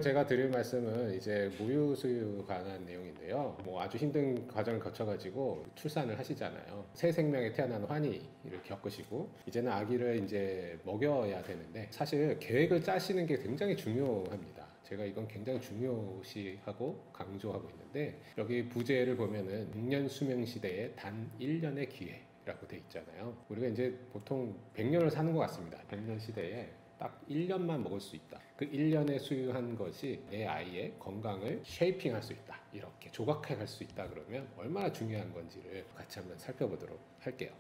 제가 드릴 말씀은 이제 모유 수유 관한 내용인데요. 뭐 아주 힘든 과정을 거쳐가지고 출산을 하시잖아요. 새 생명에 태어난 환희를 겪으시고 이제는 아기를 이제 먹여야 되는데 사실 계획을 짜시는 게 굉장히 중요합니다. 제가 이건 굉장히 중요시하고 강조하고 있는데 여기 부제를 보면은 100년 수명 시대에 단 1년의 기회라고 돼 있잖아요. 우리가 이제 보통 100년을 사는 것 같습니다. 100년 시대에 딱 1년만 먹을 수 있다. 그 1년에 수유한 것이 내 아이의 건강을 쉐이핑할 수 있다. 이렇게 조각해 갈 수 있다. 그러면 얼마나 중요한 건지를 같이 한번 살펴보도록 할게요.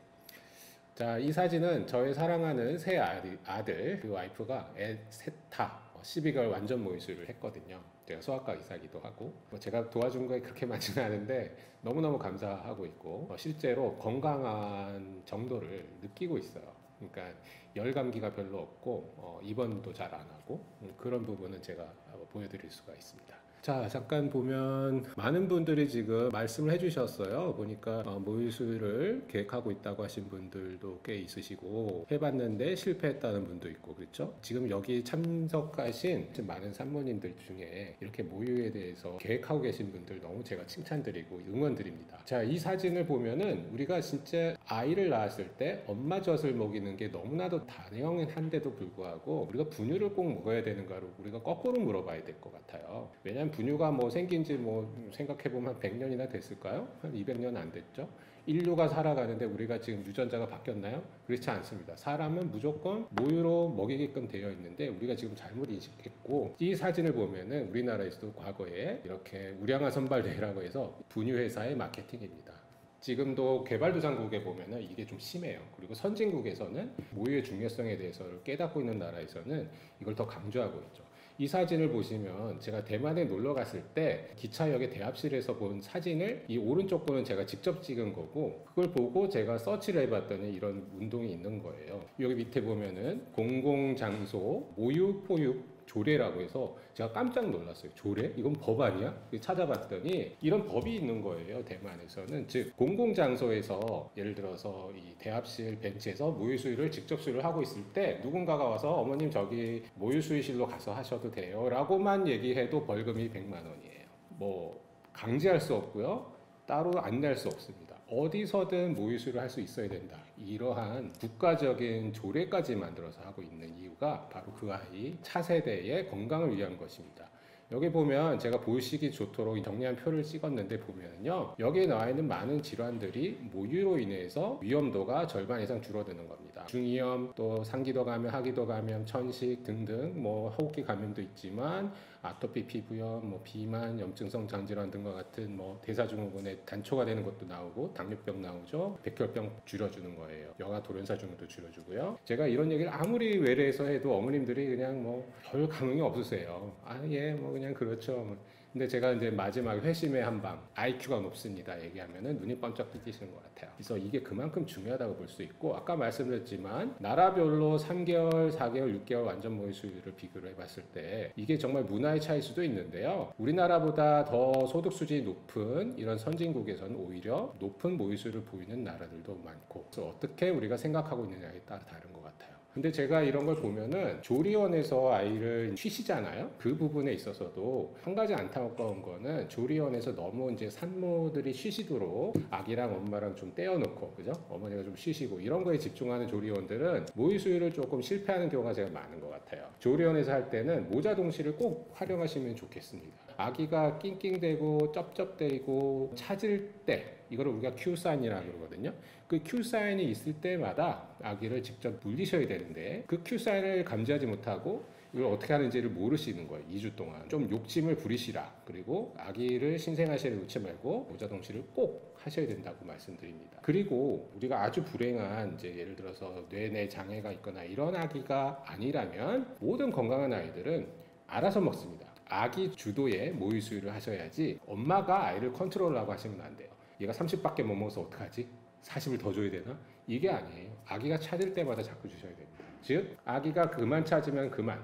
자, 이 사진은 저의 사랑하는 새 아들 그 와이프가 애 셋다 12개월 완전 모유수유를 했거든요. 제가 소아과 의사기도 하고 제가 도와준 거에 그렇게 많지는 않은데 너무너무 감사하고 있고 실제로 건강한 정도를 느끼고 있어요. 그러니까 열 감기가 별로 없고 입원도 잘 안 하고 그런 부분은 제가 보여드릴 수가 있습니다. 자, 잠깐 보면 많은 분들이 지금 말씀을 해주셨어요. 보니까 모유수유를 계획하고 있다고 하신 분들도 꽤 있으시고 해봤는데 실패했다는 분도 있고 그렇죠. 지금 여기 참석하신 많은 산모님들 중에 이렇게 모유에 대해서 계획하고 계신 분들 너무 제가 칭찬드리고 응원드립니다. 자, 이 사진을 보면은 우리가 진짜 아이를 낳았을 때 엄마 젖을 먹이는 게 너무나도 당연한데도 불구하고 우리가 분유를 꼭 먹어야 되는가를 우리가 거꾸로 물어봐야 될 것 같아요. 왜냐하면 분유가 뭐 생긴 지 뭐 생각해보면 한 100년이나 됐을까요? 한 200년 안 됐죠? 인류가 살아가는데 우리가 지금 유전자가 바뀌었나요? 그렇지 않습니다. 사람은 무조건 모유로 먹이게끔 되어 있는데 우리가 지금 잘못 인식했고 이 사진을 보면은 우리나라에서도 과거에 이렇게 우량아 선발대회라고 해서 분유 회사의 마케팅입니다. 지금도 개발도상국에 보면은 이게 좀 심해요. 그리고 선진국에서는 모유의 중요성에 대해서 깨닫고 있는 나라에서는 이걸 더 강조하고 있죠. 이 사진을 보시면 제가 대만에 놀러 갔을 때 기차역의 대합실에서 본 사진을 이 오른쪽 거는 제가 직접 찍은 거고 그걸 보고 제가 서치를 해봤더니 이런 운동이 있는 거예요. 여기 밑에 보면은 공공장소 모유 포육 조례라고 해서 제가 깜짝 놀랐어요. 조례? 이건 법 아니야? 찾아봤더니 이런 법이 있는 거예요. 대만에서는. 즉 공공장소에서 예를 들어서 이 대합실 벤치에서 모유수유를 직접 수유를 하고 있을 때 누군가가 와서 어머님 저기 모유수유실로 가서 하셔도 돼요 라고만 얘기해도 벌금이 100만 원이에요. 뭐 강제할 수 없고요. 따로 안내할 수 없습니다. 어디서든 모유수유를 할 수 있어야 된다. 이러한 국가적인 조례까지 만들어서 하고 있는 이유가 바로 그 아이 차세대의 건강을 위한 것입니다. 여기 보면 제가 보시기 좋도록 정리한 표를 찍었는데 보면요. 여기에 나와 있는 많은 질환들이 모유로 인해서 위험도가 절반 이상 줄어드는 겁니다. 중이염, 또 상기도 감염, 하기도 감염, 천식 등등 뭐 호흡기 감염도 있지만 아토피 피부염, 뭐 비만, 염증성 장질환 등과 같은 뭐 대사증후군의 단초가 되는 것도 나오고 당뇨병 나오죠. 백혈병 줄여주는 거예요. 여가 돌연사 증후도 줄여주고요. 제가 이런 얘기를 아무리 외래에서 해도 어머님들이 그냥 뭐 별 감흥이 없으세요. 아, 예, 뭐 그냥 그렇죠. 근데 제가 이제 마지막에 회심의 한방 IQ가 높습니다 얘기하면은 눈이 번쩍 뜨시는 것 같아요. 그래서 이게 그만큼 중요하다고 볼 수 있고 아까 말씀드렸지만 나라별로 3개월, 4개월, 6개월 완전 모유 수유를 비교를 해봤을 때 이게 정말 문화의 차이일 수도 있는데요. 우리나라보다 더 소득 수준이 높은 이런 선진국에서는 오히려 높은 모유 수유를 보이는 나라들도 많고 그래서 어떻게 우리가 생각하고 있느냐에 따라 다른 것 같아요. 근데 제가 이런 걸 보면은 조리원에서 아이를 쉬시잖아요. 그 부분에 있어서도 한 가지 안타까운 거는 조리원에서 너무 이제 산모들이 쉬시도록 아기랑 엄마랑 좀 떼어놓고 그죠? 어머니가 좀 쉬시고 이런 거에 집중하는 조리원들은 모유 수유를 조금 실패하는 경우가 제가 많은 것 같아요. 조리원에서 할 때는 모자 동시를 꼭 활용하시면 좋겠습니다. 아기가 낑낑대고 쩝쩝대고 찾을 때 이거를 우리가 Q사인이라고 그러거든요. 그 Q사인이 있을 때마다 아기를 직접 물리셔야 되는데 그 Q사인을 감지하지 못하고 이걸 어떻게 하는지를 모르시는 거예요. 2주 동안. 좀 욕심을 부리시라. 그리고 아기를 신생아실에 놓지 말고 모자동시를 꼭 하셔야 된다고 말씀드립니다. 그리고 우리가 아주 불행한 이제 예를 들어서 뇌내 장애가 있거나 이런 아기가 아니라면 모든 건강한 아이들은 알아서 먹습니다. 아기 주도의 모유 수유를 하셔야지 엄마가 아이를 컨트롤하고 하시면 안 돼요. 얘가 30밖에 못 먹어서 어떡하지? 40을 더 줘야 되나? 이게 아니에요. 아기가 찾을 때마다 자꾸 주셔야 됩니다. 즉 아기가 그만 찾으면 그만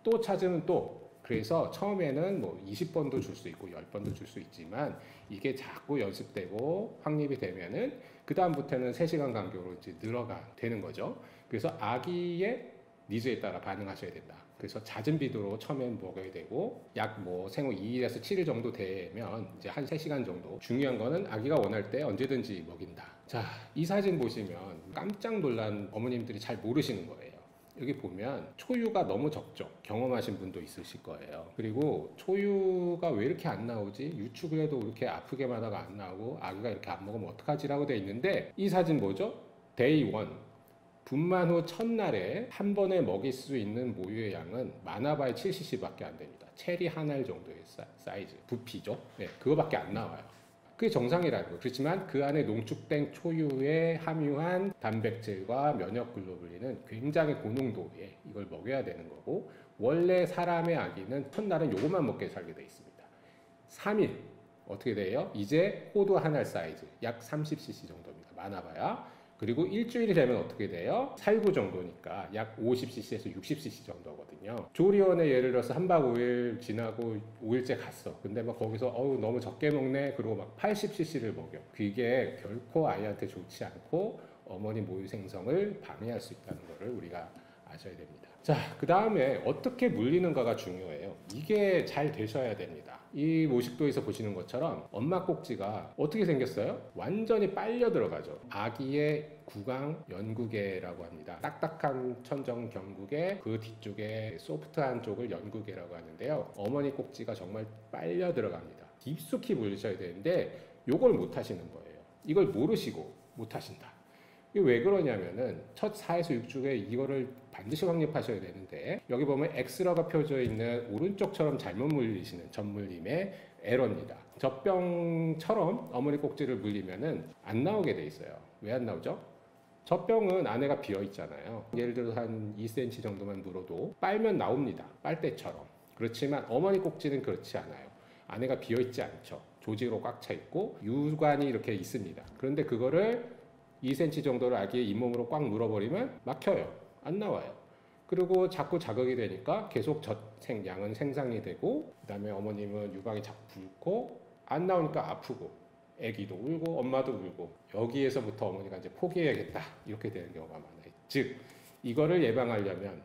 또 찾으면 또 그래서 처음에는 뭐 20번도 줄 수 있고 10번도 줄 수 있지만 이게 자꾸 연습되고 확립이 되면은 그 다음부터는 3시간 간격으로 이제 되는 거죠. 그래서 아기의 니즈에 따라 반응하셔야 된다. 그래서 잦은 비도로 처음엔 먹여야 되고 약 뭐 생후 2일에서 7일 정도 되면 이제 한 3시간 정도. 중요한 거는 아기가 원할 때 언제든지 먹인다. 자, 이 사진 보시면 깜짝 놀란 어머님들이 잘 모르시는 거예요. 여기 보면 초유가 너무 적죠. 경험하신 분도 있으실 거예요. 그리고 초유가 왜 이렇게 안 나오지? 유축을 해도 이렇게 아프게만 하다가 안 나오고 아기가 이렇게 안 먹으면 어떡하지라고 돼 있는데 이 사진 뭐죠? 데이 1. 분만 후 첫날에 한 번에 먹일 수 있는 모유의 양은 많아봐야 7cc밖에 안 됩니다. 체리 한 알 정도의 사이즈, 부피죠. 네, 그거밖에 안 나와요. 그게 정상이라고. 그렇지만 그 안에 농축된 초유에 함유한 단백질과 면역 글로불린은 굉장히 고농도에 이걸 먹여야 되는 거고, 원래 사람의 아기는 첫날은 요것만 먹게 살게 돼 있습니다. 3일 어떻게 돼요? 이제 호두 한 알 사이즈 약 30cc 정도입니다. 많아봐야. 그리고 일주일이 되면 어떻게 돼요? 살구 정도니까 약 50cc에서 60cc 정도거든요. 조리원에 예를 들어서 3박 5일 지나고 5일째 갔어. 근데 막 거기서 너무 적게 먹네. 그리고 막 80cc를 먹여. 그게 결코 아이한테 좋지 않고 어머니 모유 생성을 방해할 수 있다는 것을 우리가 아셔야 됩니다. 자, 그 다음에 어떻게 물리는가가 중요해요. 이게 잘 되셔야 됩니다. 이 모식도에서 보시는 것처럼 엄마 꼭지가 어떻게 생겼어요? 완전히 빨려 들어가죠. 아기의 구강 연구개라고 합니다. 딱딱한 천정 경구개, 그 뒤쪽에 소프트한 쪽을 연구개라고 하는데요. 어머니 꼭지가 정말 빨려 들어갑니다. 깊숙이 물리셔야 되는데 이걸 못 하시는 거예요. 이걸 모르시고 못 하신다. 이게 왜 그러냐면은 첫 4에서 6주에 이거를 반드시 확립하셔야 되는데, 여기 보면 X라고 펴져 있는 오른쪽처럼 잘못 물리시는 젖물림의 에러입니다. 젖병처럼 어머니 꼭지를 물리면은 안 나오게 돼 있어요. 왜 안 나오죠? 젖병은 안에가 비어 있잖아요. 예를 들어서 한 2cm 정도만 물어도 빨면 나옵니다. 빨대처럼. 그렇지만 어머니 꼭지는 그렇지 않아요. 안에가 비어 있지 않죠. 조직으로 꽉 차 있고 유관이 이렇게 있습니다. 그런데 그거를 2cm 정도를 아기의 잇몸으로 꽉 물어버리면 막혀요. 안 나와요. 그리고 자꾸 자극이 되니까 계속 양은 생산이 되고, 그 다음에 어머님은 유방이 자꾸 붓고 안 나오니까 아프고 아기도 울고 엄마도 울고, 여기에서부터 어머니가 이제 포기해야겠다 이렇게 되는 경우가 많아요. 즉 이거를 예방하려면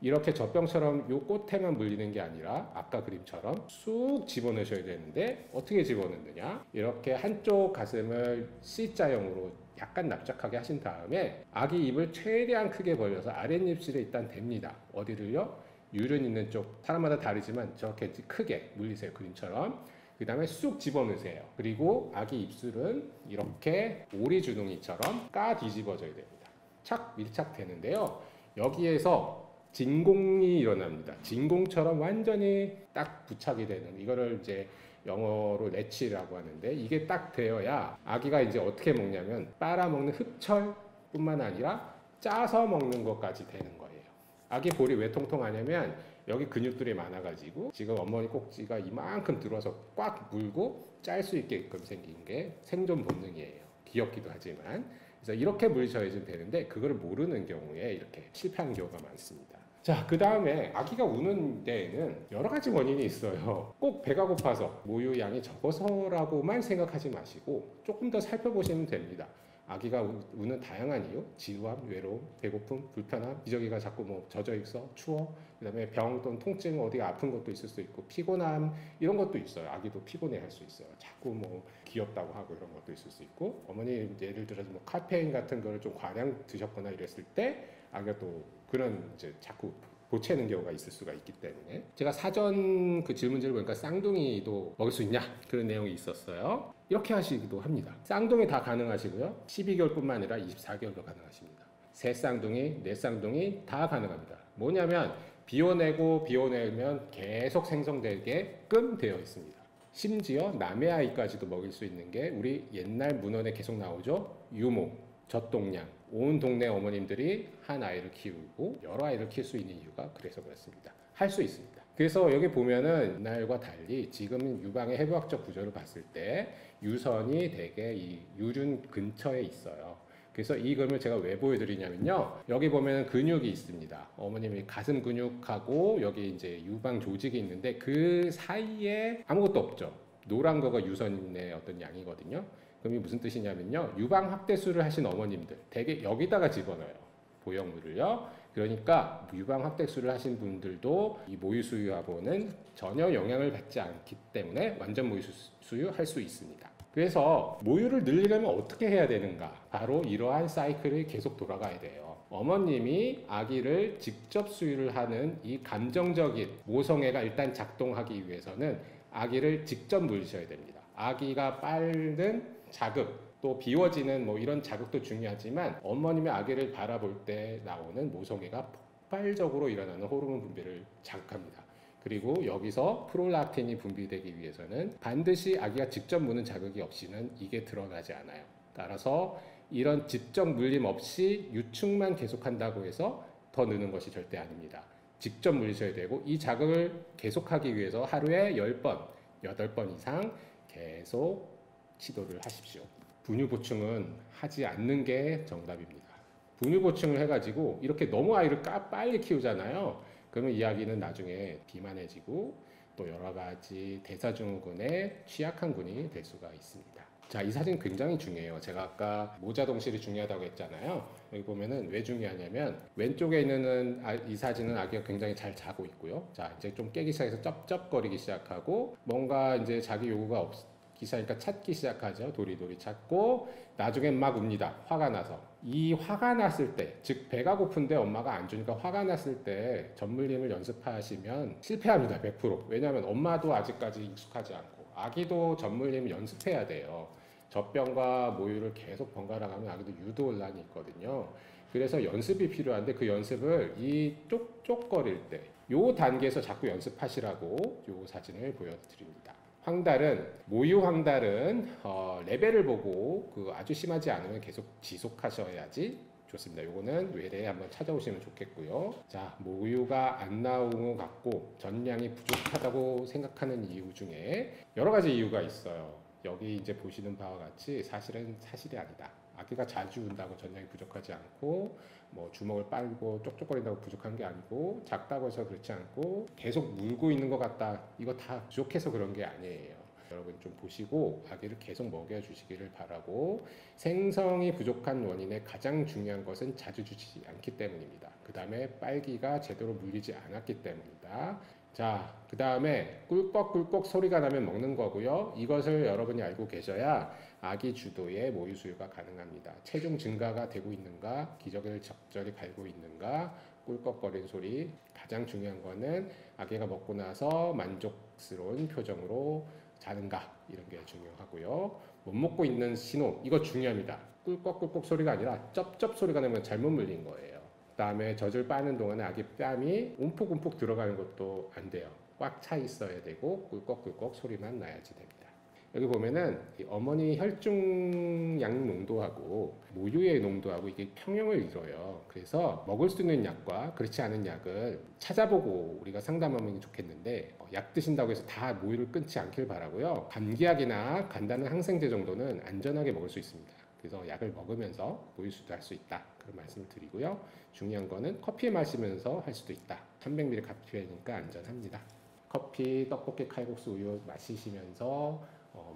이렇게 젖병처럼 요 끝에만 물리는 게 아니라 아까 그림처럼 쑥 집어넣으셔야 되는데, 어떻게 집어넣느냐, 이렇게 한쪽 가슴을 C자형으로 약간 납작하게 하신 다음에 아기 입을 최대한 크게 벌려서 아랫입술에 일단 댑니다. 어디를요? 유륜 있는 쪽, 사람마다 다르지만 저렇게 크게 물리세요. 그림처럼. 그 다음에 쑥 집어넣으세요. 그리고 아기 입술은 이렇게 오리주둥이처럼 까 뒤집어져야 됩니다. 착 밀착되는데요. 여기에서 진공이 일어납니다. 진공처럼 완전히 딱 부착이 되는, 이거를 이제 영어로 레치라고 하는데, 이게 딱 되어야 아기가 이제 어떻게 먹냐면 빨아먹는 흡철뿐만 아니라 짜서 먹는 것까지 되는 거예요. 아기 볼이 왜 통통하냐면 여기 근육들이 많아가지고 지금 어머니 꼭지가 이만큼 들어서 꽉 물고 짤 수 있게끔 생긴 게 생존 본능이에요. 귀엽기도 하지만. 그래서 이렇게 물리셔야 되는데 그걸 모르는 경우에 이렇게 실패하는 경우가 많습니다. 자, 그 다음에 아기가 우는 데에는 여러 가지 원인이 있어요. 꼭 배가 고파서 모유 양이 적어서라고만 생각하지 마시고 조금 더 살펴보시면 됩니다. 아기가 우는 다양한 이유, 지루함, 외로움, 배고픔, 불편함, 기저귀가 자꾸 뭐 젖어 있어, 추워, 그 다음에 병 또는 통증, 어디가 아픈 것도 있을 수 있고, 피곤함, 이런 것도 있어요. 아기도 피곤해 할 수 있어요. 자꾸 뭐 귀엽다고 하고 이런 것도 있을 수 있고, 어머니 예를 들어서 뭐 카페인 같은 거를 좀 과량 드셨거나 이랬을 때 아기가 또 그런 이제 자꾸 보채는 경우가 있을 수가 있기 때문에, 제가 사전 그 질문지를 보니까 쌍둥이도 먹을 수 있냐 그런 내용이 있었어요. 이렇게 하시기도 합니다. 쌍둥이 다 가능하시고요. 12개월뿐만 아니라 24개월도 가능하십니다. 세 쌍둥이, 네 쌍둥이 다 가능합니다. 뭐냐면 비워내면 계속 생성되게끔 되어 있습니다. 심지어 남의 아이까지도 먹일 수 있는 게 우리 옛날 문헌에 계속 나오죠. 유모, 젖동량. 온 동네 어머님들이 한 아이를 키우고 여러 아이를 키울 수 있는 이유가 그래서 그렇습니다. 할 수 있습니다. 그래서 여기 보면은 옛날과 달리 지금 유방의 해부학적 구조를 봤을 때 유선이 대개 이 유륜 근처에 있어요. 그래서 이 그림을 제가 왜 보여드리냐면요. 여기 보면 근육이 있습니다. 어머님이 가슴 근육하고 여기 이제 유방 조직이 있는데 그 사이에 아무것도 없죠. 노란 거가 유선의 어떤 양이거든요. 그럼 이게 무슨 뜻이냐면요. 유방 확대술을 하신 어머님들 대개 여기다가 집어넣어요. 보형물을요. 그러니까 유방 확대수를 하신 분들도 이 모유 수유하고는 전혀 영향을 받지 않기 때문에 완전 모유 수유할 수 있습니다. 그래서 모유를 늘리려면 어떻게 해야 되는가? 바로 이러한 사이클이 계속 돌아가야 돼요. 어머님이 아기를 직접 수유를 하는 이 감정적인 모성애가 일단 작동하기 위해서는 아기를 직접 물리셔야 됩니다. 아기가 빨는 자극, 또 비워지는 뭐 이런 자극도 중요하지만 어머님이 아기를 바라볼 때 나오는 모성애가 폭발적으로 일어나는 호르몬 분비를 자극합니다. 그리고 여기서 프롤락틴이 분비되기 위해서는 반드시 아기가 직접 무는 자극이 없이는 이게 드러나지 않아요. 따라서 이런 직접 물림 없이 유축만 계속한다고 해서 더 느는 것이 절대 아닙니다. 직접 물리셔야 되고 이 자극을 계속하기 위해서 하루에 10번, 8번 이상 계속 시도를 하십시오. 분유 보충은 하지 않는 게 정답입니다. 분유 보충을 해가지고 이렇게 너무 아이를 빨리 키우잖아요. 그러면 이 아기는 나중에 비만해지고 또 여러 가지 대사증후군에 취약한 군이 될 수가 있습니다. 자, 이 사진 굉장히 중요해요. 제가 아까 모자 동실이 중요하다고 했잖아요. 여기 보면은 왜 중요하냐면 왼쪽에 있는 이 사진은 아기가 굉장히 잘 자고 있고요. 자, 이제 좀 깨기 시작해서 쩝쩝거리기 시작하고 뭔가 이제 자기 요구가 없기 시작하니까 찾기 시작하죠. 도리도리 찾고 나중엔 막 웁니다. 화가 나서. 이 화가 났을 때, 즉 배가 고픈데 엄마가 안 주니까 화가 났을 때 젖물림을 연습하시면 실패합니다. 100%. 왜냐하면 엄마도 아직까지 익숙하지 않고 아기도 젖물림을 연습해야 돼요. 젖병과 모유를 계속 번갈아 가면 아기도 유도혼란이 있거든요. 그래서 연습이 필요한데 그 연습을 이 쪽쪽거릴 때 요 단계에서 자꾸 연습하시라고 요 사진을 보여드립니다. 황달은 모유 황달은 레벨을 보고 아주 심하지 않으면 계속 지속하셔야지 좋습니다. 요거는 외래에 한번 찾아오시면 좋겠고요. 자, 모유가 안 나오는 것 같고 전량이 부족하다고 생각하는 이유 중에 여러 가지 이유가 있어요. 여기 이제 보시는 바와 같이 사실은 사실이 아니다. 아기가 자주 운다고 전량이 부족하지 않고 뭐 주먹을 빨고 쪽쪽거린다고 부족한 게 아니고 작다고 해서 그렇지 않고 계속 물고 있는 것 같다. 이거 다 부족해서 그런 게 아니에요. 여러분 좀 보시고 아기를 계속 먹여주시기를 바라고 생성이 부족한 원인의 가장 중요한 것은 자주 주지 않기 때문입니다. 그 다음에 빨기가 제대로 물리지 않았기 때문이다. 자, 그 다음에 꿀꺽꿀꺽 소리가 나면 먹는 거고요. 이것을 여러분이 알고 계셔야 아기 주도의 모유 수유가 가능합니다. 체중 증가가 되고 있는가, 기저귀를 적절히 갈고 있는가, 꿀꺽거리는 소리. 가장 중요한 거는 아기가 먹고 나서 만족스러운 표정으로 자는가, 이런 게 중요하고요. 못 먹고 있는 신호, 이거 중요합니다. 꿀꺽꿀꺽 소리가 아니라 쩝쩝 소리가 나면 잘못 물린 거예요. 그 다음에 젖을 빠는 동안에 아기 뺨이 움푹움푹 들어가는 것도 안 돼요. 꽉 차 있어야 되고 꿀꺽꿀꺽 소리만 나야지 됩니다. 여기 보면은 어머니 혈중량 농도하고 모유의 농도하고 이게 평형을 이뤄요. 그래서 먹을 수 있는 약과 그렇지 않은 약을 찾아보고 우리가 상담하면 좋겠는데 약 드신다고 해서 다 모유를 끊지 않길 바라고요. 감기약이나 간단한 항생제 정도는 안전하게 먹을 수 있습니다. 그래서 약을 먹으면서 모유 수유할 수 있다. 그런 말씀을 드리고요. 중요한 거는 커피 마시면서 할 수도 있다. 300ml 카페인이니까 안전합니다. 커피, 떡볶이, 칼국수, 우유 마시시면서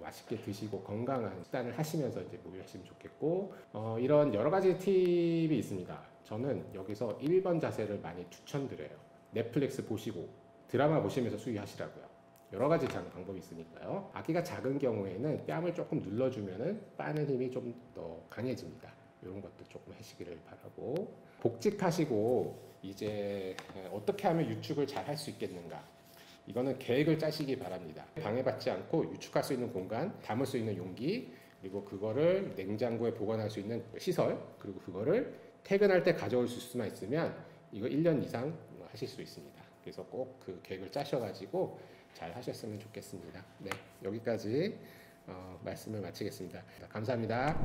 맛있게 드시고 건강한 식단을 하시면서 이제 모유하시면 좋겠고 이런 여러 가지 팁이 있습니다. 저는 여기서 1번 자세를 많이 추천드려요. 넷플릭스 보시고 드라마 보시면서 수유하시라고요. 여러 가지 방법이 있으니까요. 아기가 작은 경우에는 뺨을 조금 눌러주면은 빠는 힘이 좀 더 강해집니다. 이런 것도 조금 하시기를 바라고 복직하시고 이제 어떻게 하면 유축을 잘 할 수 있겠는가? 이거는 계획을 짜시기 바랍니다. 방해받지 않고 유축할 수 있는 공간, 담을 수 있는 용기, 그리고 그거를 냉장고에 보관할 수 있는 시설, 그리고 그거를 퇴근할 때 가져올 수만 있으면 이거 1년 이상 하실 수 있습니다. 그래서 꼭 그 계획을 짜셔가지고 잘 하셨으면 좋겠습니다. 네, 여기까지 말씀을 마치겠습니다. 감사합니다.